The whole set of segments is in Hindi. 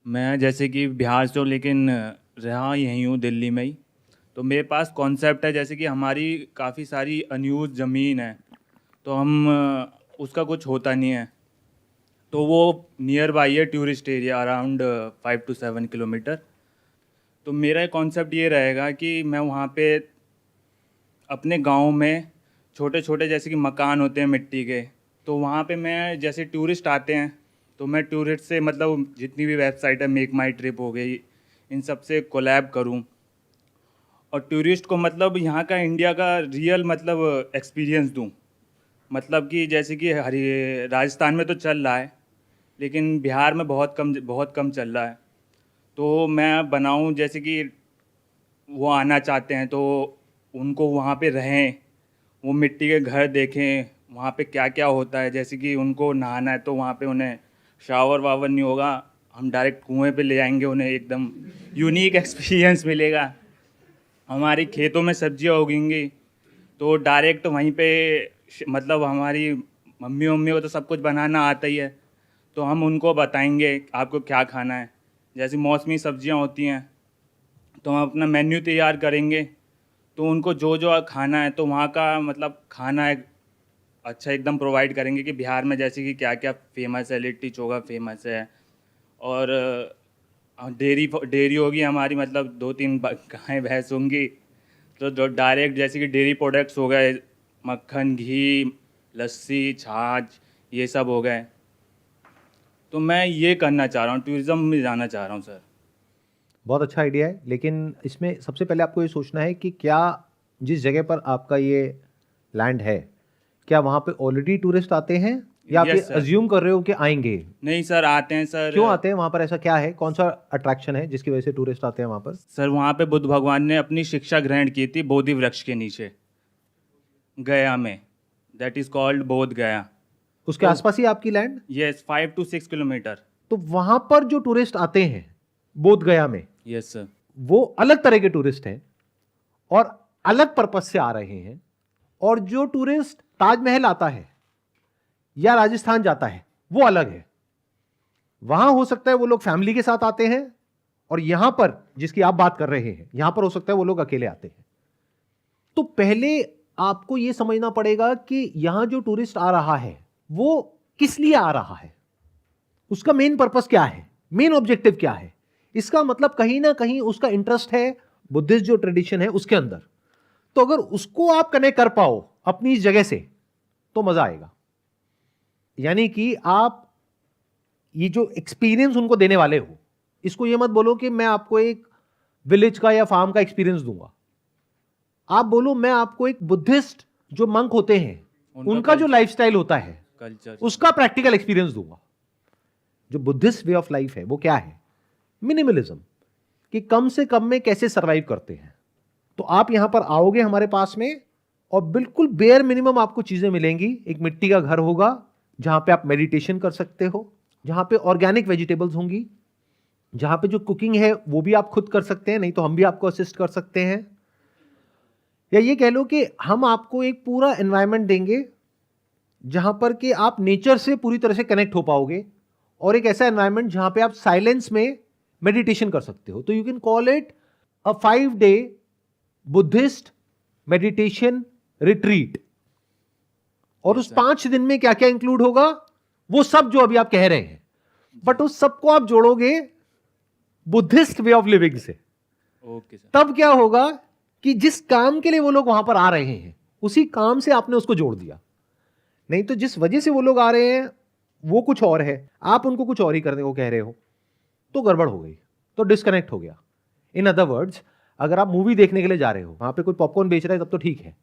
मैं जैसे कि बिहार से हूँ, लेकिन रहा यहीं हूँ दिल्ली में ही। तो मेरे पास कॉन्सेप्ट है, जैसे कि हमारी काफ़ी सारी अनयूज़ ज़मीन है, तो हम उसका कुछ होता नहीं है। तो वो नियर बाई है tourist area, around 5 to 7 kilometre. तो मेरा कॉन्सेप्ट ये रहेगा कि मैं वहाँ पे अपने गांव में छोटे छोटे जैसे कि मकान होते हैं मिट्टी के, तो वहाँ पे मैं जैसे टूरिस्ट आते हैं, तो मैं टूरिस्ट से मतलब जितनी भी वेबसाइट है, मेक माई ट्रिप हो गई, इन सब से कोलैब करूँ और टूरिस्ट को मतलब यहाँ का इंडिया का रियल मतलब एक्सपीरियंस दूँ। मतलब कि जैसे कि हरी राजस्थान में तो चल रहा है, लेकिन बिहार में बहुत कम चल रहा है। तो मैं बनाऊँ जैसे कि वो आना चाहते हैं तो उनको वहाँ पे रहें, वो मिट्टी के घर देखें, वहाँ पे क्या क्या होता है। जैसे कि उनको नहाना है तो वहाँ पे उन्हें शावर वावर नहीं होगा, हम डायरेक्ट कुएं पे ले आएंगे, उन्हें एकदम यूनिक एक्सपीरियंस मिलेगा। हमारी खेतों में सब्जियां उगेंगी तो डायरेक्ट वहीं पे मतलब हमारी मम्मी मम्मी को तो सब कुछ बनाना आता ही है, तो हम उनको बताएंगे आपको क्या खाना है। जैसे मौसमी सब्जियां होती हैं तो हम अपना मेन्यू तैयार करेंगे, तो उनको जो जो खाना है तो वहाँ का मतलब खाना एक अच्छा एकदम प्रोवाइड करेंगे कि बिहार में जैसे कि क्या क्या फेमस है, लिट्टी चोखा फेमस है। और डेयरी डेयरी होगी हमारी, मतलब 2-3 गाय भैंस होंगी, तो जो डायरेक्ट जैसे कि डेयरी प्रोडक्ट्स हो गए, मक्खन, घी, लस्सी, छाछ, ये सब हो गए। तो मैं ये करना चाह रहा हूँ, टूरिज़्म में जाना चाह रहा हूँ सर। बहुत अच्छा आइडिया है, लेकिन इसमें सबसे पहले आपको ये सोचना है कि क्या जिस जगह पर आपका ये लैंड है, क्या वहाँ पे ऑलरेडी टूरिस्ट आते हैं, या आप ये यस सर। अज्यूम कर रहे हो कि आएंगे? नहीं सर, आते हैं सर। क्यों आते हैं वहाँ पर? ऐसा क्या है, कौन सा अट्रैक्शन है जिसकी वजह से टूरिस्ट आते हैं वहाँ पर? सर वहाँ पे बुद्ध भगवान ने अपनी शिक्षा ग्रहण की थी बोधि वृक्ष के नीचे, गया में। दैट इज़ कॉल्ड बोध गया। उसके तो आसपास ही आपकी लैंड? Yes, 5 to 6 kilometre. तो वहाँ पर जो टूरिस्ट आते हैं बोध गया में, यस सर। वो अलग तरह के टूरिस्ट हैं और अलग पर्पस से आ रहे हैं। और जो टूरिस्ट ताजमहल आता है या राजस्थान जाता है वो अलग है। वहां हो सकता है वो लोग फैमिली के साथ आते हैं, और यहां पर जिसकी आप बात कर रहे हैं यहां पर हो सकता है वो लोग अकेले आते हैं। तो पहले आपको यह समझना पड़ेगा कि यहां जो टूरिस्ट आ रहा है वो किस लिए आ रहा है, उसका मेन पर्पस क्या है, मेन ऑब्जेक्टिव क्या है। इसका मतलब कहीं ना कहीं उसका इंटरेस्ट है बुद्धिस्ट जो ट्रेडिशन है उसके अंदर। तो अगर उसको आप कनेक्ट कर पाओ अपनी इस जगह से तो मजा आएगा। यानी कि आप ये जो एक्सपीरियंस उनको देने वाले हो, इसको ये मत बोलो कि मैं आपको एक विलेज का या फार्म का एक्सपीरियंस दूंगा। आप बोलो मैं आपको एक बुद्धिस्ट जो मंक होते हैं उनका जो लाइफस्टाइल होता है कल्चर। उसका प्रैक्टिकल एक्सपीरियंस दूंगा। जो बुद्धिस्ट वे ऑफ लाइफ है वो क्या है? मिनिमलिज्म, कि कम से कम में कैसे सरवाइव करते हैं। तो आप यहां पर आओगे हमारे पास में और बिल्कुल बेयर मिनिमम आपको चीजें मिलेंगी। एक मिट्टी का घर होगा जहां पे आप मेडिटेशन कर सकते हो, जहां पे ऑर्गेनिक वेजिटेबल्स होंगी, जहां पे जो कुकिंग है वो भी आप खुद कर सकते हैं, नहीं तो हम भी आपको असिस्ट कर सकते हैं। या ये कह लो कि हम आपको एक पूरा एनवायरनमेंट देंगे जहां पर कि आप नेचर से पूरी तरह से कनेक्ट हो पाओगे, और एक ऐसा एनवायरनमेंट जहां पे आप साइलेंस में मेडिटेशन कर सकते हो। तो you can call it a 5 day Buddhist meditation retreat. और यस उस सर। 5 दिन में क्या क्या इंक्लूड होगा, वो सब जो अभी आप कह रहे हैं, बट उस सबको आप जोड़ोगे बुद्धिस्ट वे ऑफ लिविंग से। Okay sir. तब क्या होगा कि जिस काम के लिए वो लोग वहां पर आ रहे हैं उसी काम से आपने उसको जोड़ दिया। नहीं तो जिस वजह से वो लोग आ रहे हैं वो कुछ और है, आप उनको कुछ और ही करने को कह रहे हो, तो गड़बड़ हो गई, तो डिस्कनेक्ट हो गया। इन अदर वर्ड्स, अगर आप मूवी देखने के लिए जा रहे हो, वहां पे कोई पॉपकॉर्न बेच रहा है तब तो ठीक है,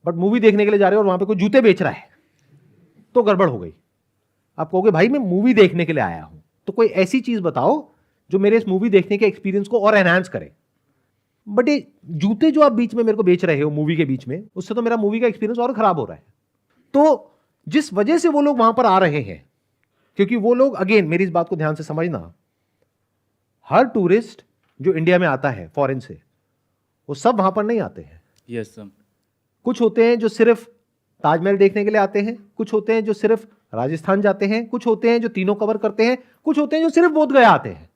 बट मूवी देखने के लिए जा रहे हो और वहां पे कोई जूते बेच रहा है तो गड़बड़ हो गई। आप कहोगे भाई मैं मूवी देखने के लिए आया हूं, तो कोई ऐसी चीज बताओ जो मेरे इस मूवी देखने के एक्सपीरियंस को और एनहांस करे। बट ये जूते जो आप बीच में मेरे को बेच रहे हो मूवी के बीच में, उससे तो मेरा मूवी का एक्सपीरियंस और खराब हो रहा है। तो जिस वजह से वो लोग वहां पर आ रहे हैं, क्योंकि वो लोग, अगेन मेरी इस बात को ध्यान से समझना, हर टूरिस्ट जो इंडिया में आता है फॉरेन से, वो सब वहां पर नहीं आते हैं। Yes sir. कुछ होते हैं जो सिर्फ ताजमहल देखने के लिए आते हैं, कुछ होते हैं जो सिर्फ राजस्थान जाते हैं, कुछ होते हैं जो तीनों कवर करते हैं, कुछ होते हैं जो सिर्फ बोध गया आते हैं।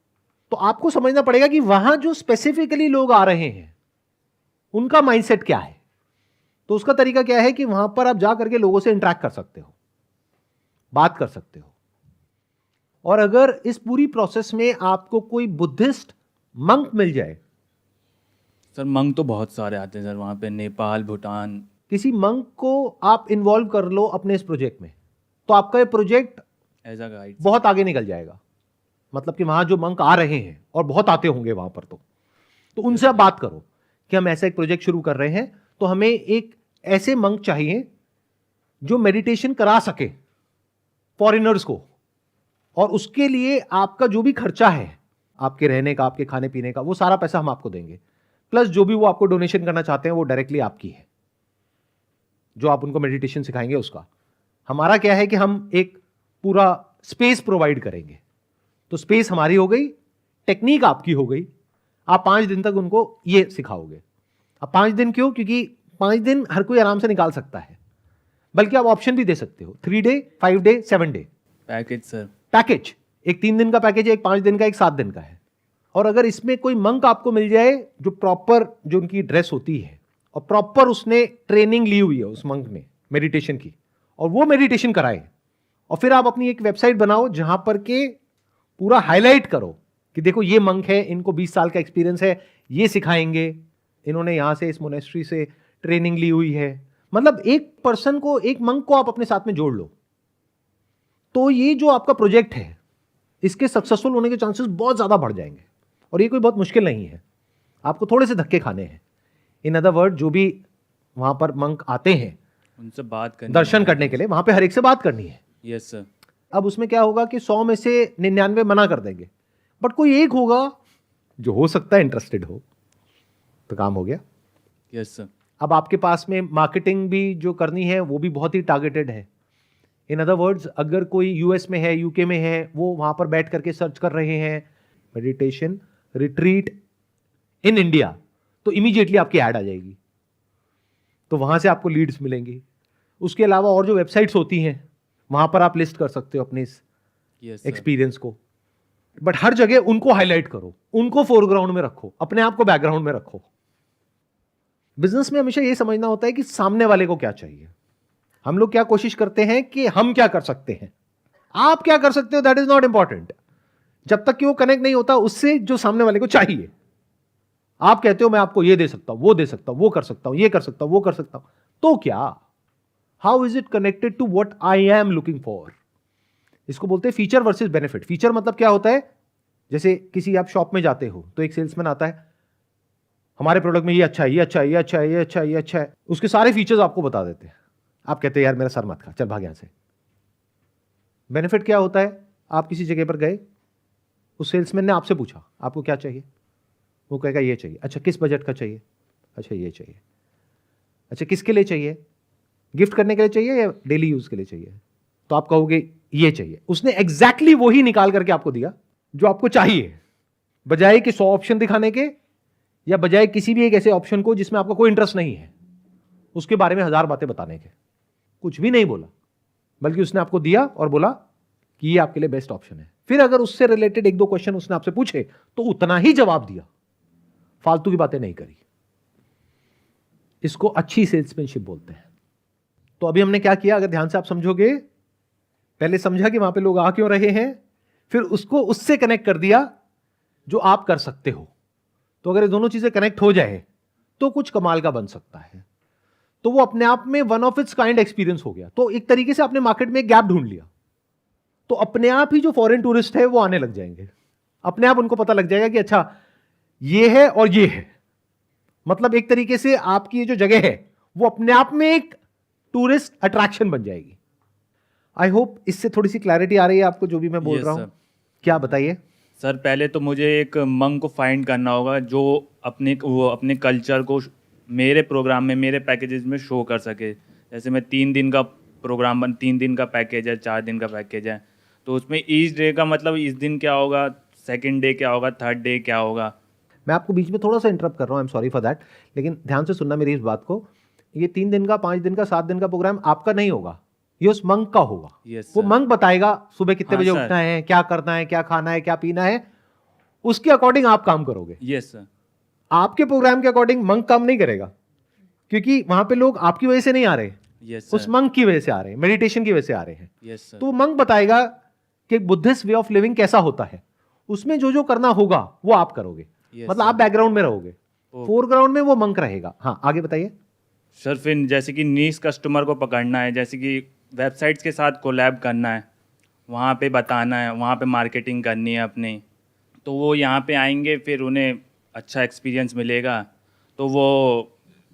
तो आपको समझना पड़ेगा कि वहां जो स्पेसिफिकली लोग आ रहे हैं उनका माइंडसेट क्या है। तो उसका तरीका क्या है कि वहां पर आप जा करके लोगों से इंटरेक्ट कर सकते हो, बात कर सकते हो। और अगर इस पूरी प्रोसेस में आपको कोई बुद्धिस्ट मंक मिल जाए, सर मंग तो बहुत सारे आते हैं सर वहाँ पे, नेपाल भूटान। किसी मंक को आप इन्वॉल्व कर लो अपने इस प्रोजेक्ट में, तो आपका ये प्रोजेक्ट एज अ गाइड। बहुत आगे निकल जाएगा। मतलब कि वहां जो मंक आ रहे हैं और बहुत आते होंगे वहां पर, तो उनसे आप बात करो कि हम ऐसा एक प्रोजेक्ट शुरू कर रहे हैं, तो हमें एक ऐसे मंक चाहिए जो मेडिटेशन करा सके फॉरेनर्स को, और उसके लिए आपका जो भी खर्चा है, आपके रहने का, आपके खाने पीने का, वो सारा पैसा हम आपको देंगे। प्लस जो भी वो आपको डोनेशन करना चाहते हैं वो डायरेक्टली आपकी है, जो आप उनको मेडिटेशन सिखाएंगे उसका। हमारा क्या है कि हम एक पूरा स्पेस प्रोवाइड करेंगे। तो स्पेस हमारी हो गई, टेक्निक आपकी हो गई। आप 5 दिन तक उनको ये सिखाओगे। अब 5 दिन क्यों? क्योंकि 5 दिन हर कोई आराम से निकाल सकता है, बल्कि आप ऑप्शन भी दे सकते हो, 3 day, 5 day, 7 day package sir. Package. एक 3 दिन का पैकेज है, एक 5 दिन का, एक 7 दिन का है। और अगर इसमें कोई मंक आपको मिल जाए जो प्रॉपर, जो उनकी ड्रेस होती है और प्रॉपर उसने ट्रेनिंग ली हुई है उस मंक ने मेडिटेशन की, और वो मेडिटेशन कराए, और फिर आप अपनी एक वेबसाइट बनाओ जहां पर के पूरा हाईलाइट करो कि देखो ये मंक है, इनको 20 साल का एक्सपीरियंस है, ये सिखाएंगे, इन्होंने यहां से इस मोनेस्ट्री से ट्रेनिंग ली हुई है। मतलब एक पर्सन को, एक मंक को आप अपने साथ में जोड़ लो, तो ये जो आपका प्रोजेक्ट है इसके सक्सेसफुल होने के चांसेस बहुत ज्यादा बढ़ जाएंगे। और ये कोई बहुत मुश्किल नहीं है, आपको थोड़े से धक्के खाने हैं। इन अदर वर्ड, जो भी वहां पर मंक आते हैं उनसे बात करनी, दर्शन करने के लिए, वहां पे हर एक से बात करनी है। Yes sir. अब उसमें क्या होगा कि 100 में से 99 मना कर देंगे, बट कोई एक होगा जो हो सकता है इंटरेस्टेड हो, तो काम हो गया। Yes sir. अब आपके पास में मार्केटिंग भी जो करनी है वो भी बहुत ही टारगेटेड है। इन अदर वर्ड्स, अगर कोई यूएस में है, यूके में है, वो वहां पर बैठ करके सर्च कर रहे हैं मेडिटेशन रिट्रीट इन इंडिया, तो इमीडिएटली आपकी ऐड आ जाएगी, तो वहां से आपको लीड्स मिलेंगी। उसके अलावा और जो वेबसाइट्स होती हैं वहां पर आप लिस्ट कर सकते हो अपने इस एक्सपीरियंस को। बट हर जगह उनको हाईलाइट करो, उनको फोरग्राउंड में रखो, अपने आप को बैकग्राउंड में रखो। बिजनेस में हमेशा यह समझना होता है कि सामने वाले को क्या चाहिए। हम लोग क्या कोशिश करते हैं कि हम क्या कर सकते हैं, आप क्या कर सकते हो, दैट इज नॉट इंपॉर्टेंट। जब तक कि वो कनेक्ट नहीं होता उससे जो सामने वाले को चाहिए। आप कहते हो मैं आपको ये दे सकता हूं, वो दे सकता हूं, वो कर सकता हूं, ये कर सकता हूं, वो कर सकता हूं, तो क्या, how is it connected to what I am looking for. इसको बोलते हैं फीचर वर्सेस बेनिफिट। फीचर मतलब क्या होता है, जैसे किसी आप शॉप में जाते हो तो एक सेल्समैन आता है, हमारे प्रोडक्ट में ये अच्छा है, ये अच्छा है, ये अच्छा है, ये अच्छा है, ये अच्छा है, उसके सारे फीचर्स आपको बता देते हैं। आप कहते हैं यार मेरा सर मत खा, चल भाग यहां से। बेनिफिट क्या होता है, आप किसी जगह पर गए, उस सेल्समैन ने आपसे पूछा आपको क्या चाहिए, वो कहेगा ये चाहिए। अच्छा किस बजट का चाहिए, अच्छा ये चाहिए। अच्छा किसके लिए चाहिए, गिफ्ट करने के लिए चाहिए या डेली यूज के लिए चाहिए, तो आप कहोगे ये चाहिए। उसने एग्जैक्टली वही निकाल करके आपको दिया जो आपको चाहिए, बजाय कि 100 ऑप्शन दिखाने के, या बजाय किसी भी एक ऐसे ऑप्शन को जिसमें आपका कोई इंटरेस्ट नहीं है, उसके बारे में 1000 बातें बताने के। कुछ भी नहीं बोला, बल्कि उसने आपको दिया और बोला कि ये आपके लिए बेस्ट ऑप्शन है। फिर अगर उससे रिलेटेड 1-2 क्वेश्चन उसने आपसे पूछे तो उतना ही जवाब दिया, फालतू की बातें नहीं करी। इसको अच्छी सेल्समैनशिप बोलते हैं। तो अभी हमने क्या किया, अगर ध्यान से आप समझोगे, पहले समझा कि वहां पे लोग आ क्यों रहे हैं, फिर उसको उससे कनेक्ट कर दिया जो आप कर सकते हो। तो अगर ये दोनों चीजें कनेक्ट हो जाए तो कुछ कमाल का बन सकता है। तो वो अपने आप में one of its kind experience हो गया। तो एक तरीके से आपने मार्केट में एक गैप ढूंढ लिया, तो अपने आप ही जो फॉरेन टूरिस्ट है वो आने लग जाएंगे। अपने आप उनको पता लग जाएगा कि अच्छा ये है और ये है। मतलब एक तरीके से आपकी ये जो जगह है वो अपने आप में एक टूरिस्ट अट्रैक्शन बन जाएगी। आई होप इससे थोड़ी सी क्लैरिटी आ रही है आपको जो भी मैं बोल Yes, रहा हूं। sir. क्या बताइए। सर पहले तो मुझे एक मंक को फाइंड करना होगा जो अपने कल्चर को मेरे प्रोग्राम में, मेरे पैकेजेस में शो कर सके। जैसे मैं 3 दिन का प्रोग्राम 3 दिन का पैकेज है, 4 दिन का पैकेज है, तो उसमें ईच डे का मतलब इस दिन क्या होगा, सेकंड डे क्या होगा, थर्ड डे क्या होगा। मैं आपको बीच में थोड़ा सा इंटरप्ट कर रहा हूं, I am sorry for that, लेकिन ध्यान से सुनना मेरी इस बात को। ये 3 दिन का, 5 दिन का, 7 दिन का प्रोग्राम आपका नहीं होगा, ये उस मंक का होगा। Yes, वो sir. मंक बताएगा सुबह कितने हाँ, बजे sir. उठना है, क्या करना है, क्या खाना है, क्या पीना है, उसके अकॉर्डिंग आप काम करोगे। Yes sir. आपके प्रोग्राम के अकॉर्डिंग मंक काम नहीं करेगा, क्योंकि वहां पे लोग आपकी वजह से नहीं आ रहे, यस उस सर। मंक की वजह से आ रहे हैं, मेडिटेशन की वजह से आ रहे हैं। Yes sir. तो मंक बताएगा कि बुद्धिस्ट वे ऑफ लिविंग कैसा होता है, उसमें जो जो करना होगा वो आप करोगे। Yes, मतलब आप sir. बैकग्राउंड में रहोगे, फोरग्राउंड में वो मंक रहेगा। हाँ आगे बताइए। सर फिर जैसे कि नीश कस्टमर को पकड़ना है, जैसे कि वेबसाइट्स के साथ कोलैब करना है, वहाँ पे बताना है, वहाँ पे मार्केटिंग करनी है अपनी, तो वो यहाँ पे आएंगे, फिर उन्हें अच्छा एक्सपीरियंस मिलेगा, तो वो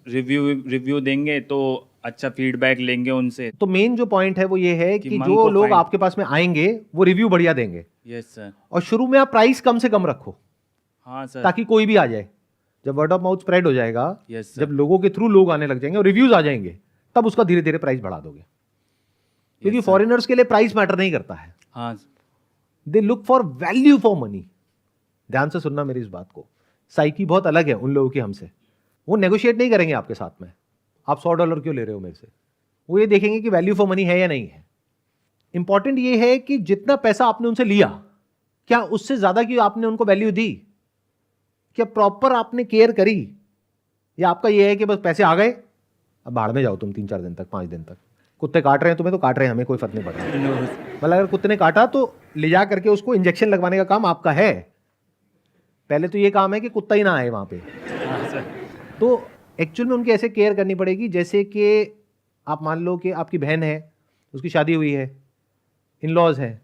रिव्यू देंगे, तो अच्छा फीडबैक लेंगे उनसे। तो मेन जो पॉइंट है वो ये है कि मंक जो को लोग find- आपके पास में आएंगे वो रिव्यू बढ़िया देंगे। Yes sir. और शुरू में आप प्राइस कम से कम रखो, हाँ सर। ताकि कोई भी आ जाए। जब वर्ड ऑफ माउथ स्प्रेड हो जाएगा, यस सर। जब लोगों के थ्रू लोग आने लग जाएंगे और रिव्यूज आ जाएंगे, तब उसका धीरे धीरे प्राइस बढ़ा दोगे, क्योंकि Yes, sir. फॉरेनर्स के लिए प्राइस मैटर नहीं करता है। हाँ they look for value for money. ध्यान से सुनना मेरी इस बात को, साइकी बहुत अलग है उन लोगों की हमसे। वो नेगोशिएट नहीं करेंगे आपके साथ में, आप $100 क्यों ले रहे हो मेरे से। वो ये देखेंगे कि वैल्यू फॉर मनी है या नहीं है। इंपॉर्टेंट ये है कि जितना पैसा आपने उनसे लिया, क्या उससे ज्यादा की आपने उनको वैल्यू दी, क्या प्रॉपर आपने केयर करी, या आपका ये है कि बस पैसे आ गए अब बाहर में जाओ तुम 3-4 दिन तक, 5 दिन तक। कुत्ते काट रहे हैं तुम्हें तो काट रहे हैं, हमें कोई फर्क नहीं पड़ रहा। मतलब अगर कुत्ते ने काटा तो ले जा करके उसको इंजेक्शन लगवाने का काम आपका है। पहले तो ये काम है कि कुत्ता ही ना आए वहां पे। तो एक्चुअल में उनकी ऐसे केयर करनी पड़ेगी, जैसे कि आप मान लो कि आपकी बहन है, उसकी शादी हुई है, इन लॉज हैं,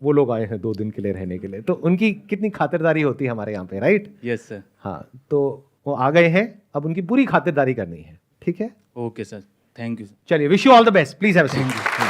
वो लोग आए हैं 2 दिन के लिए रहने के लिए, तो उनकी कितनी खातिरदारी होती है हमारे यहाँ पे, राइट। Yes sir. हाँ, तो वो आ गए हैं, अब उनकी पूरी खातिरदारी करनी है। ठीक है, ओके सर, थैंक यू। चलिए, wish you all the best, please have a seat.